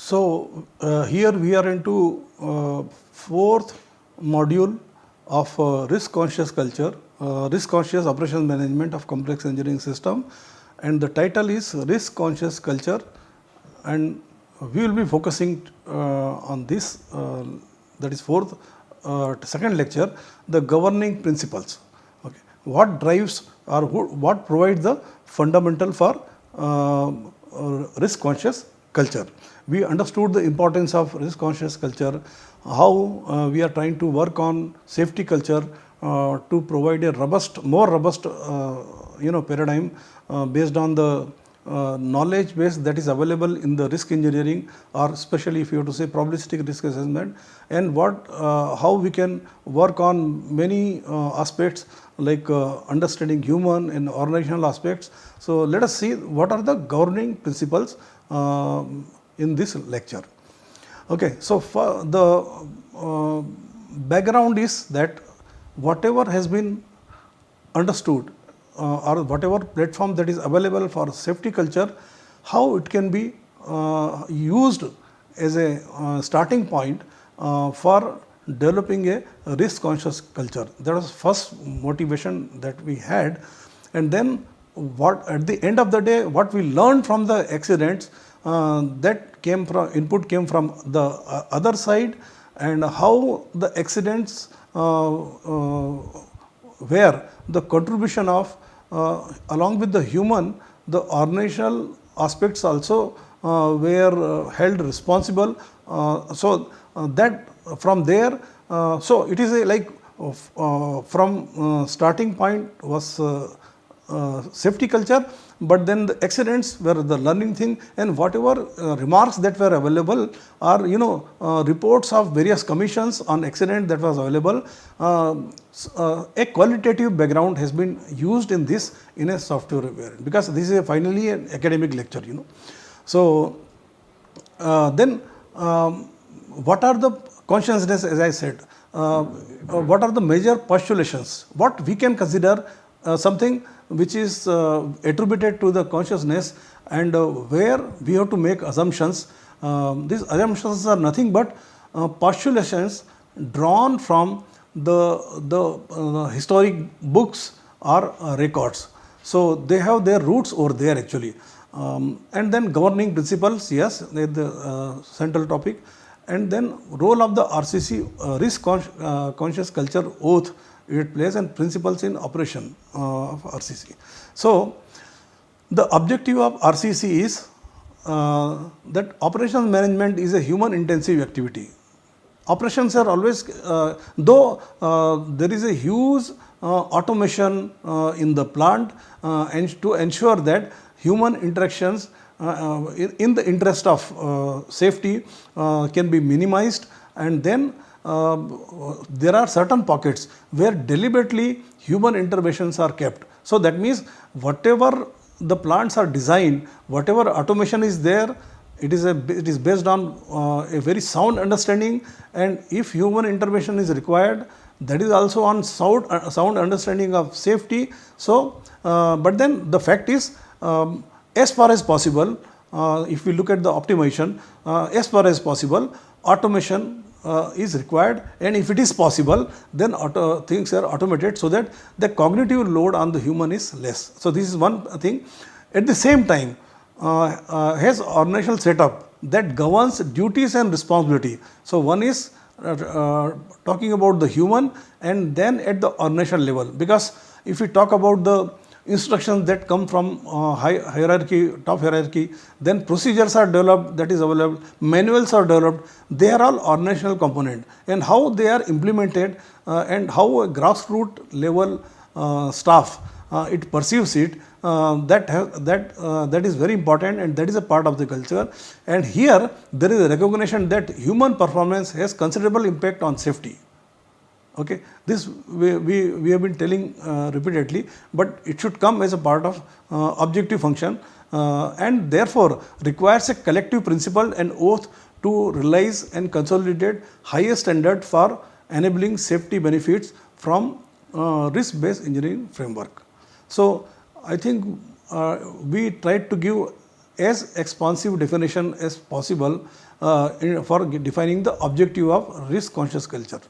So, here we are into fourth module of risk conscious culture, risk conscious operations management of complex engineering system, and the title is risk conscious culture, and we will be focusing on this, that is fourth second lecture, the governing principles. Okay. What drives or what provides the fundamental for risk conscious culture. We understood the importance of risk conscious culture, how we are trying to work on safety culture to provide a robust, more robust paradigm based on the knowledge base that is available in the risk engineering, or especially if you have to say probabilistic risk assessment, and how we can work on many aspects like understanding human and organizational aspects. So, let us see what are the governing principles in this lecture. Okay, so for the background is that whatever has been understood or whatever platform that is available for safety culture, how it can be used as a starting point for developing a risk conscious culture. That was first motivation that we had, and then what at the end of the day what we learned from the accidents, that came from input came from the other side, and how the accidents where the contribution of along with the human, the organizational aspects also were held responsible. So, that from there, so it is a like from starting point was safety culture, but then the accidents were the learning thing, and whatever remarks that were available are reports of various commissions on accident that was available. A qualitative background has been used in this in a software variant, because this is finally an academic lecture. So, then what are the consciousness, as I said, what are the major postulations, what we can consider something which is attributed to the consciousness, and where we have to make assumptions. These assumptions are nothing but postulations drawn from the historic books or records. So, they have their roots over there actually. And then governing principles, yes, the central topic, and then role of the RCC, risk conscious culture oath it plays, and principles in operation of RCC. So, the objective of RCC is that operations management is a human intensive activity. Operations are always, though there is a huge automation in the plant, and to ensure that human interactions in the interest of safety can be minimized, and then there are certain pockets where deliberately human interventions are kept. So, that means whatever the plants are designed, whatever automation is there, it is based on a very sound understanding, and if human intervention is required, that is also on sound understanding of safety. So, but then the fact is, as far as possible, if we look at the optimization, as far as possible, automation is required, and if it is possible, then things are automated so that the cognitive load on the human is less. So, this is one thing. At the same time, has organizational setup that governs duties and responsibility. So, one is talking about the human, and then at the organizational level, because if we talk about the instructions that come from hierarchy, top hierarchy, then procedures are developed, that is available, manuals are developed, they are all organizational component, and how they are implemented and how a grassroots level staff it perceives it, that is very important, and that is a part of the culture. And here there is a recognition that human performance has considerable impact on safety. Okay. This we have been telling repeatedly, but it should come as a part of objective function, and therefore requires a collective principle and oath to realize and consolidate higher standard for enabling safety benefits from risk-based engineering framework. So, I think we tried to give as expansive definition as possible for defining the objective of risk conscious culture.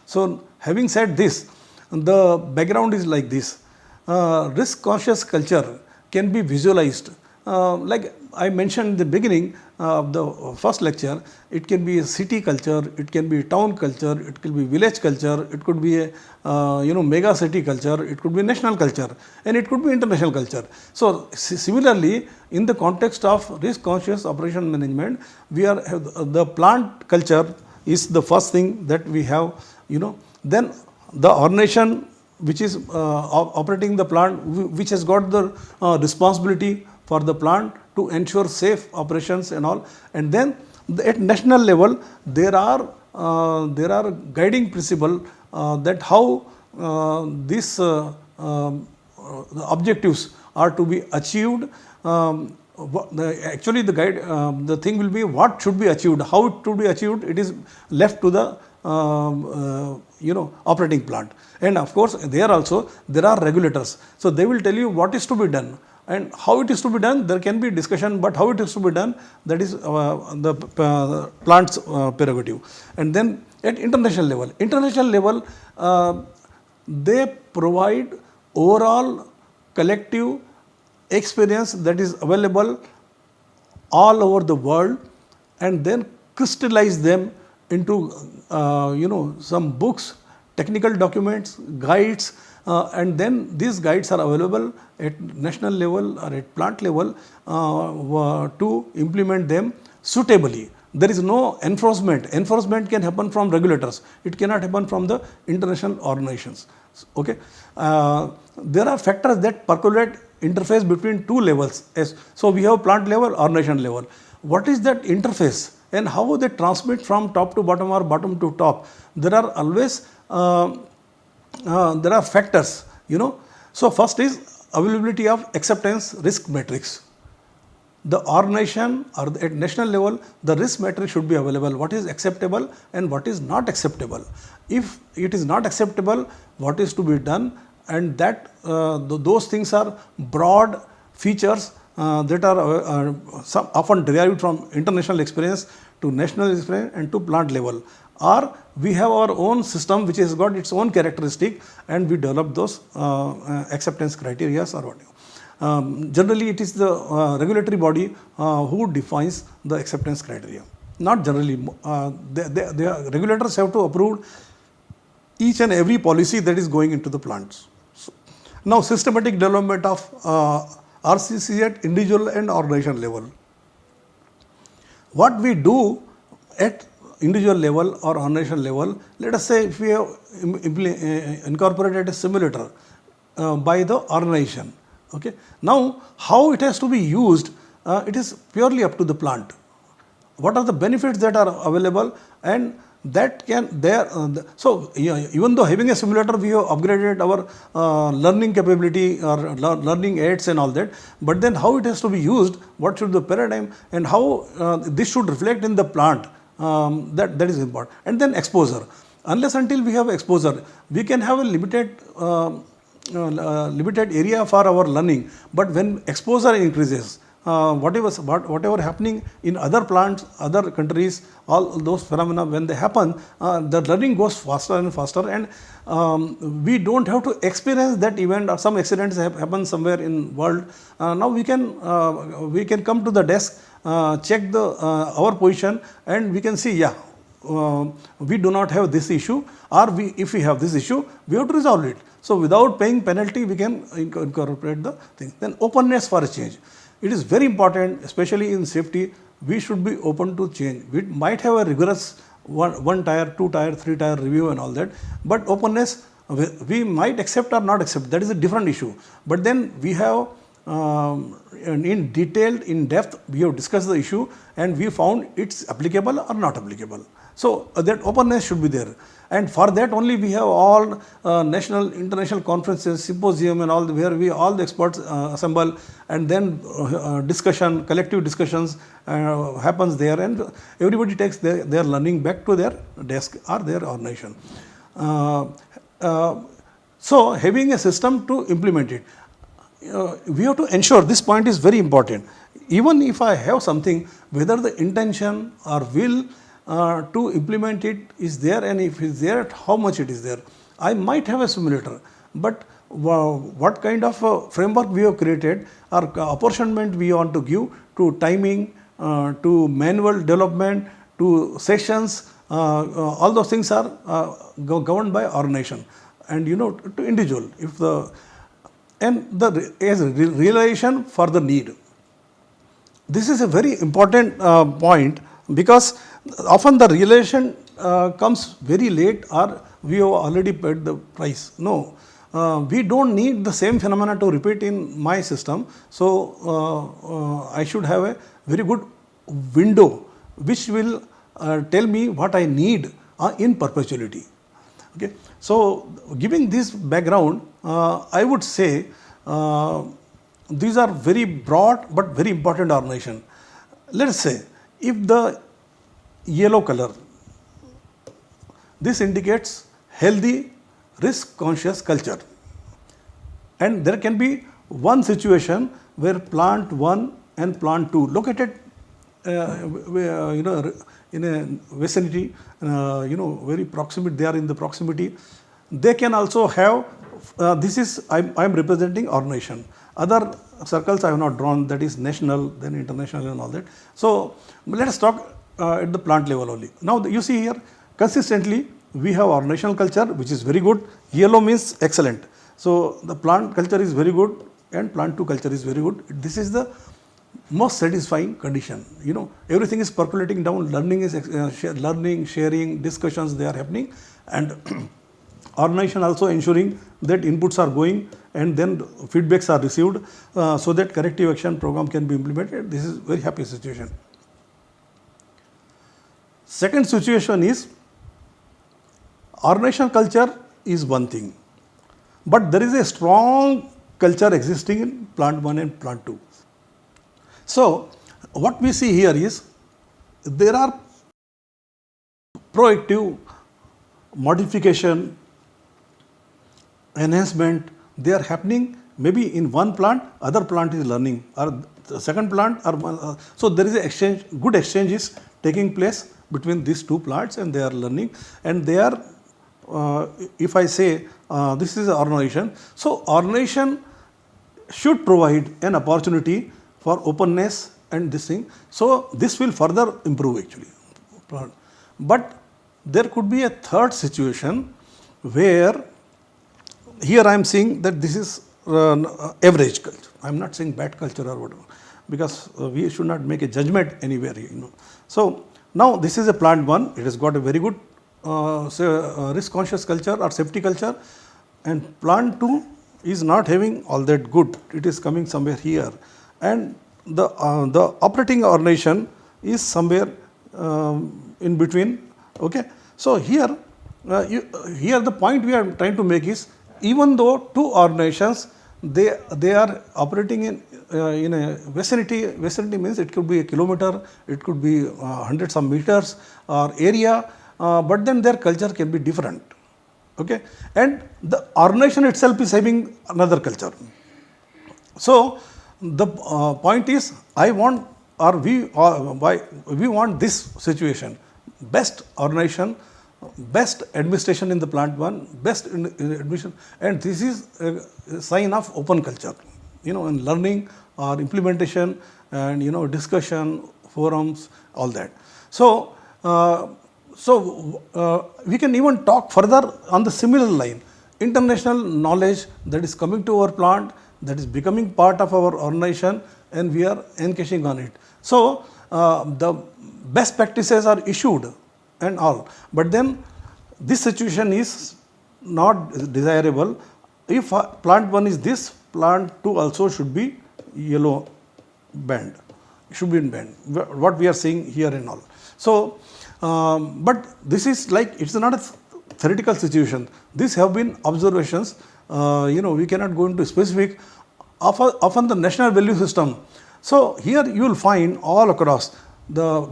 So, having said this, the background is like this. Risk conscious culture can be visualized. Like I mentioned in the beginning of the first lecture, it can be a city culture, it can be a town culture, it could be village culture, it could be a mega city culture, it could be national culture, and it could be international culture. So similarly, in the context of risk conscious operation management, we are the plant culture is the first thing that we have. Then the organization which is operating the plant, which has got the responsibility for the plant to ensure safe operations and all. And then at national level, there are guiding principle that how these the objectives are to be achieved. Actually, the thing will be what should be achieved, how it should be achieved. It is left to the operating plant. And of course, there also there are regulators. So they will tell you what is to be done. And how it is to be done, there can be discussion, but how it is to be done, that is the plant's prerogative. And then at international level, they provide overall collective experience that is available all over the world, and then crystallize them into some books, technical documents, guides, and then these guides are available at national level or at plant level to implement them suitably. There is no enforcement. Enforcement can happen from regulators. It cannot happen from the international organizations. Okay. There are factors that percolate interface between two levels. So we have plant level, organization level. What is that interface and how they transmit from top to bottom or bottom to top? There are always there are factors. So first is availability of acceptance risk matrix. The organization or at national level, the risk matrix should be available. What is acceptable and what is not acceptable. If it is not acceptable, what is to be done, and that those things are broad features that are often derived from international experience to national experience and to plant level. Or we have our own system which has got its own characteristic, and we develop those acceptance criteria or whatever. Generally, it is the regulatory body who defines the acceptance criteria. Not generally, the regulators have to approve each and every policy that is going into the plants. So, now, systematic development of RCC at individual and organization level. What we do at individual level or organization level, let us say if we have incorporated a simulator by the organization. Okay. Now, how it has to be used, it is purely up to the plant. What are the benefits that are available, and that can so even though having a simulator, we have upgraded our learning capability or learning aids and all that, but then how it has to be used, what should the paradigm, and how this should reflect in the plant, that is important. And then exposure. Unless until we have exposure, we can have a limited area for our learning, but when exposure increases, whatever happening in other plants, other countries, all those phenomena, when they happen, the learning goes faster and faster, and we don't have to experience that event or some accidents have happened somewhere in world. Now we can come to the desk, check our position, and we can see, yeah, we do not have this issue, or if we have this issue, we have to resolve it. So without paying penalty, we can incorporate the thing. Then openness for change. It is very important, especially in safety. We should be open to change. We might have a rigorous one tier, 2 tier, 3 tier review and all that, but openness, we might accept or not accept. That is a different issue. But then we have and in detail, in depth, we have discussed the issue and we found it's applicable or not applicable. So that openness should be there. And for that only we have all national, international conferences, symposium and all, where we all the experts assemble, and then discussion, collective discussions happens there, and everybody takes their learning back to their desk or their organization. So having a system to implement it, we have to ensure, this point is very important. Even if I have something, whether the intention or will to implement it is there, and if it's there, how much it is there. I might have a simulator, but what kind of framework we have created or apportionment we want to give to timing, to manual development, to sessions, all those things are governed by organization and to individual. If the and the as realization for the need. This is a very important point, because often the realization comes very late, or we have already paid the price. No, we don't need the same phenomena to repeat in my system. So I should have a very good window which will tell me what I need in perpetuity. Okay. So giving this background, I would say these are very broad but very important organization. Let us say if the yellow color, this indicates healthy, risk conscious culture, and there can be one situation where plant 1 and plant 2 located in a vicinity, very proximate, they are in the proximity. They can also have this is I am representing organization. Other circles I have not drawn, that is national, then international and all that. So let us talk at the plant level only. Now you see here, consistently we have organizational culture which is very good. Yellow means excellent. So the plant culture is very good and plant 2 culture is very good. This is the most satisfying condition. Everything is percolating down, learning is learning, sharing, discussions, they are happening, and organization also ensuring that inputs are going and then feedbacks are received, so that corrective action program can be implemented. This is very happy situation. Second situation is, organizational culture is one thing, but there is a strong culture existing in plant 1 and plant 2. So what we see here is, there are proactive modification, enhancement, they are happening maybe in one plant, other plant is learning, or the second plant, or so there is a exchange, good exchange is taking place between these 2 plants, and they are learning, and they are if I say this is an organization, so organization should provide an opportunity for openness and this thing. So this will further improve actually. But there could be a third situation where, here I am saying that this is average culture. I am not saying bad culture or whatever, because we should not make a judgment anywhere. So now this is a plant 1. It has got a very good risk conscious culture or safety culture, and plant 2 is not having all that good. It is coming somewhere here, and the operating organization is somewhere in between. Okay. So here the point we are trying to make is, even though 2 organizations, they are operating in a vicinity means it could be a kilometer, it could be hundreds of meters or area, but then their culture can be different. Okay. And the organization itself is having another culture. So the point is, I want, or we want this situation, best organization, best administration in the plant 1, best administration, and this is a sign of open culture, in learning or implementation and discussion, forums, all that. So we can even talk further on the similar line. International knowledge that is coming to our plant, that is becoming part of our organization, and we are encashing on it. So the best practices are issued and all, but then this situation is not desirable. If plant 1 is this, plant 2 also should be yellow band, should be in band, what we are seeing here and all. So, but this is like, it's not a theoretical situation. These have been observations. We cannot go into specific. Often the national value system. So here you will find all across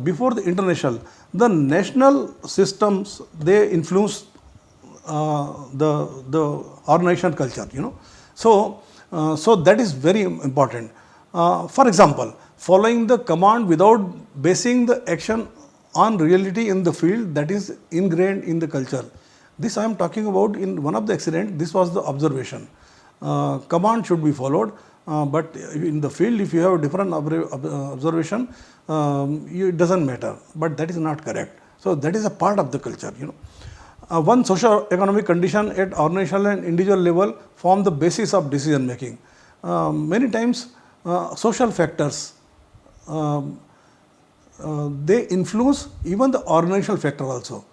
before the international, the national systems, they influence the organizational culture. So that is very important. For example, following the command without basing the action on reality in the field, that is ingrained in the culture. This I am talking about in one of the accident. This was the observation. Command should be followed, but in the field, if you have a different observation, it doesn't matter. But that is not correct. So that is a part of the culture. One socio-economic condition at organizational and individual level form the basis of decision making. Many times, social factors they influence even the organizational factor also.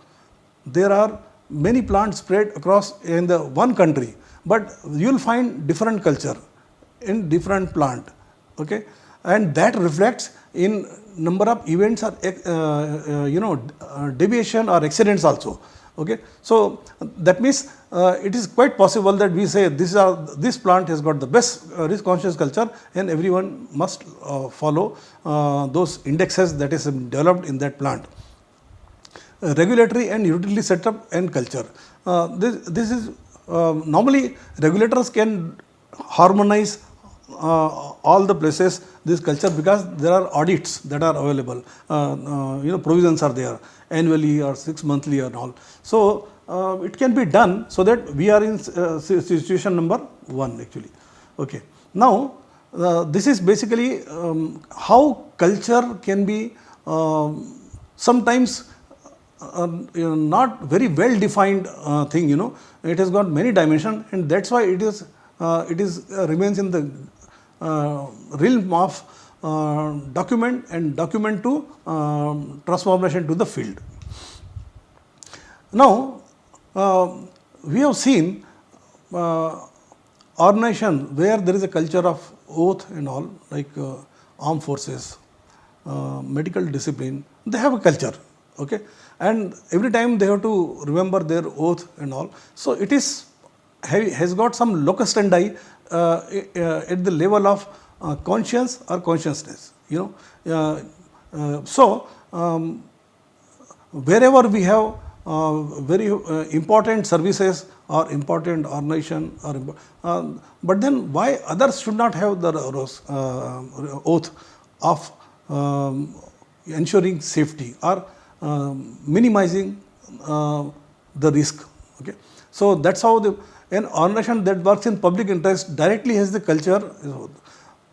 There are many plants spread across in the one country, but you will find different culture in different plant, okay, and that reflects in number of events or deviation or accidents also, okay. So that means it is quite possible that we say this plant has got the best risk conscious culture, and everyone must follow those indexes that is developed in that plant. Regulatory and utility setup and culture. This is normally regulators can harmonize all the places this culture, because there are audits that are available. Provisions are there annually or 6 monthly and all. So it can be done, so that we are in situation number 1 actually. Okay. Now this is basically how culture can be sometimes not very well defined thing. It has got many dimensions, and that's why it remains in the realm of document and document to transformation to the field. Now we have seen organization where there is a culture of oath and all, like armed forces, medical discipline, they have a culture, okay, and every time they have to remember their oath and all. So it has got some locus standi at the level of conscience or consciousness. So wherever we have very important services or important organization, but then why others should not have the oath of ensuring safety or minimizing the risk, okay. So that's how an organization that works in public interest directly has the culture.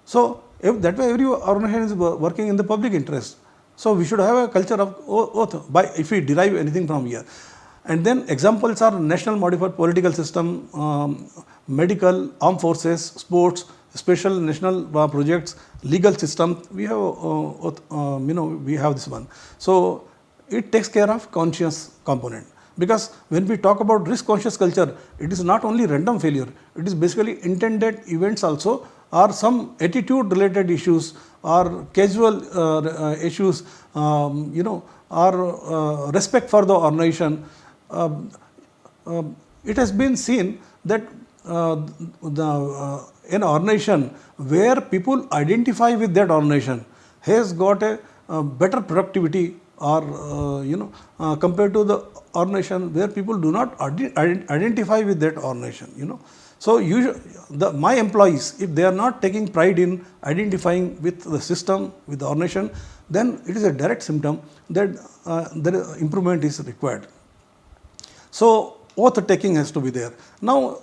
So if that way every organization is working in the public interest, so we should have a culture of oath, if we derive anything from here. And then examples are national modified political system, medical, armed forces, sports, special national projects, legal system. We have we have this one. So it takes care of conscious component, because when we talk about risk conscious culture, it is not only random failure, it is basically intended events also, or some attitude related issues, or casual issues, or respect for the organization. It has been seen that an organization where people identify with that organization has got a better productivity, or compared to the organization where people do not identify with that organization. So my employees, if they are not taking pride in identifying with the system, with the organization, then it is a direct symptom that the improvement is required. So oath taking has to be there. Now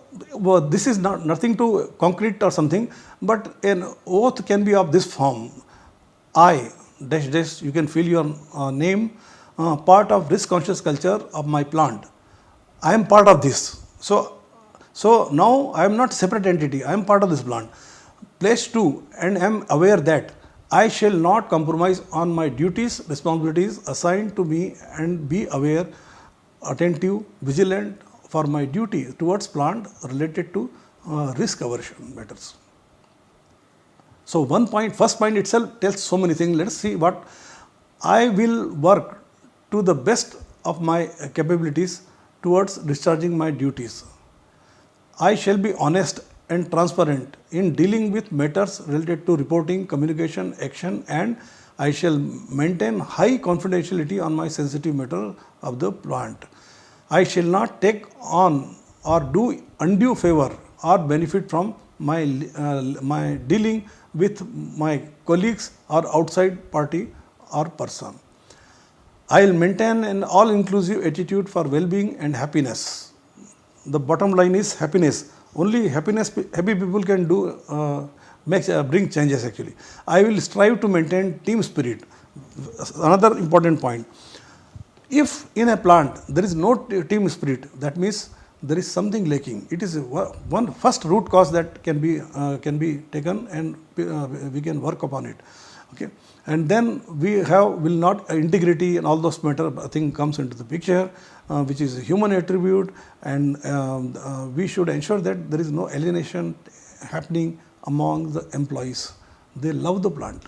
this is nothing too concrete or something, but an oath can be of this form. I dash dash, you can fill your name, part of risk conscious culture of my plant. I am part of this. So now I am not separate entity, I am part of this plant. Place 2, and I am aware that I shall not compromise on my duties, responsibilities assigned to me, and be aware, attentive, vigilant for my duty towards plant related to risk aversion matters. So first point itself tells so many things. Let us see what I will work to the best of my capabilities towards discharging my duties. I shall be honest and transparent in dealing with matters related to reporting, communication, action, and I shall maintain high confidentiality on my sensitive matter of the plant. I shall not take on or do undue favor or benefit from my dealing with my colleagues or outside party or person. I will maintain an all-inclusive attitude for well-being and happiness. The bottom line is happiness. Only happy people can do bring changes actually. I will strive to maintain team spirit. Another important point. If in a plant there is no team spirit, that means there is something lacking. It is one first root cause that can be taken, and we can work upon it. Okay, and then will not integrity and all those matter thing comes into the picture, which is a human attribute, and we should ensure that there is no alienation happening among the employees. They love the plant.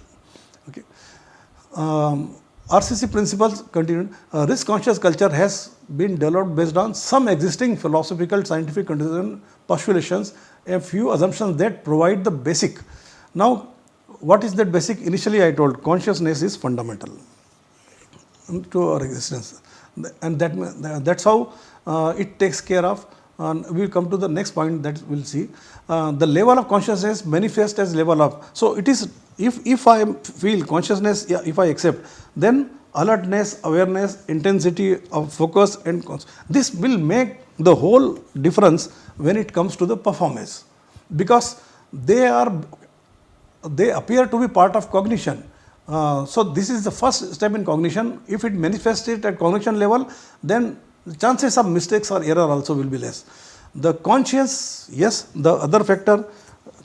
Okay. RCC principles continued. Risk conscious culture has been developed based on some existing philosophical, scientific postulations, a few assumptions that provide the basic. Now, what is that basic? Initially I told consciousness is fundamental to our existence, and that's how it takes care of. We will come to the next point that we will see. The level of consciousness manifests as level of. So it is, if I feel consciousness, if I accept, then alertness, awareness, intensity of focus, and this will make the whole difference when it comes to the performance, because they appear to be part of cognition. So this is the first step in cognition. If it manifests it at cognition level, then the chances of mistakes or error also will be less. The conscience, yes, the other factor,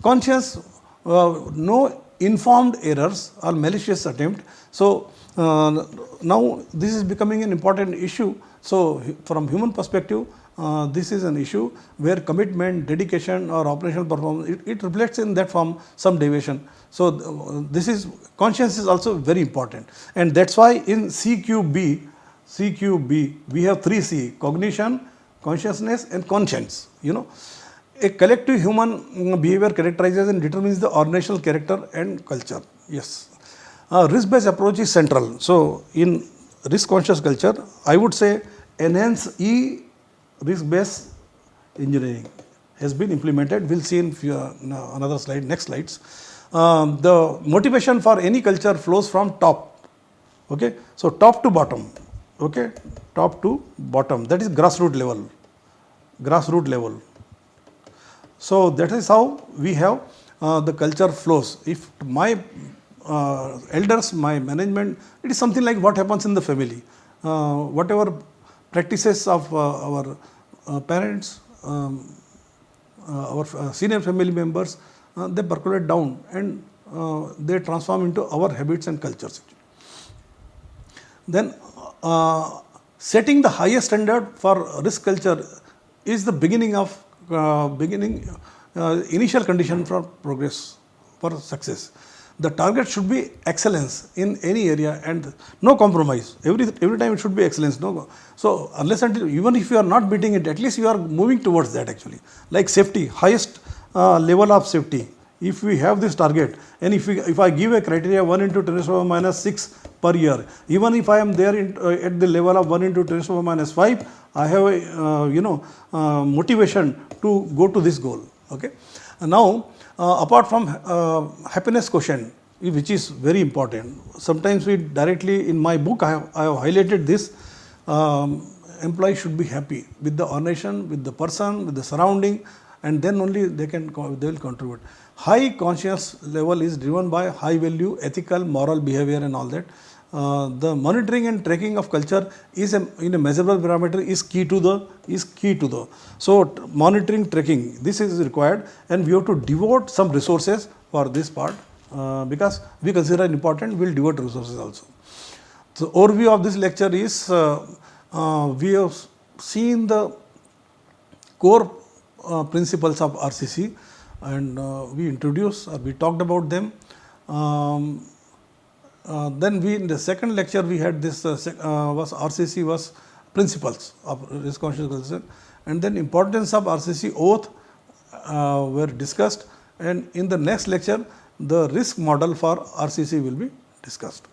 conscience, no informed errors or malicious attempt. So now this is becoming an important issue. So from human perspective, this is an issue where commitment, dedication or operational performance, it reflects in that form some deviation. So conscience is also very important, and that's why in CQB we have 3 C: cognition, consciousness, and conscience. A collective human behavior characterizes and determines the organizational character and culture. Yes, risk-based approach is central. So in risk-conscious culture, I would say enhance risk-based engineering has been implemented. We'll see in another slide, next slides. The motivation for any culture flows from top. Okay, so top to bottom. Okay, top to bottom. That is grassroots level. So that is how we have the culture flows. If my elders, my management, it is something like what happens in the family. Whatever practices of our parents, our senior family members, they percolate down, and they transform into our habits and cultures. Then setting the highest standard for risk culture is the beginning of initial condition for progress, for success. The target should be excellence in any area and no compromise. Every time it should be excellence. So unless until, even if you are not beating it, at least you are moving towards that actually. Like safety, highest level of safety. If we have this target, and if I give a criteria 1 into 10 to the minus 6 per year, even if I am there at the level of 1 into 10 to the minus 5, I have a motivation to go to this goal. Okay. Now, apart from happiness quotient, which is very important, sometimes we directly, in my book I have highlighted this. Employees should be happy with the organization, with the person, with the surrounding, and then only they will contribute. High conscious level is driven by high value, ethical, moral behavior and all that. The monitoring and tracking of culture is in a measurable parameter is key to the. So monitoring, tracking, this is required, and we have to devote some resources for this part because we consider it important. We will devote resources also. So overview of this lecture is we have seen the core principles of RCC. and we introduced or we talked about them. Then we in the second lecture we had this was RCC was principles of risk conscious consumption, and then importance of RCC oath were discussed, and in the next lecture the risk model for RCC will be discussed.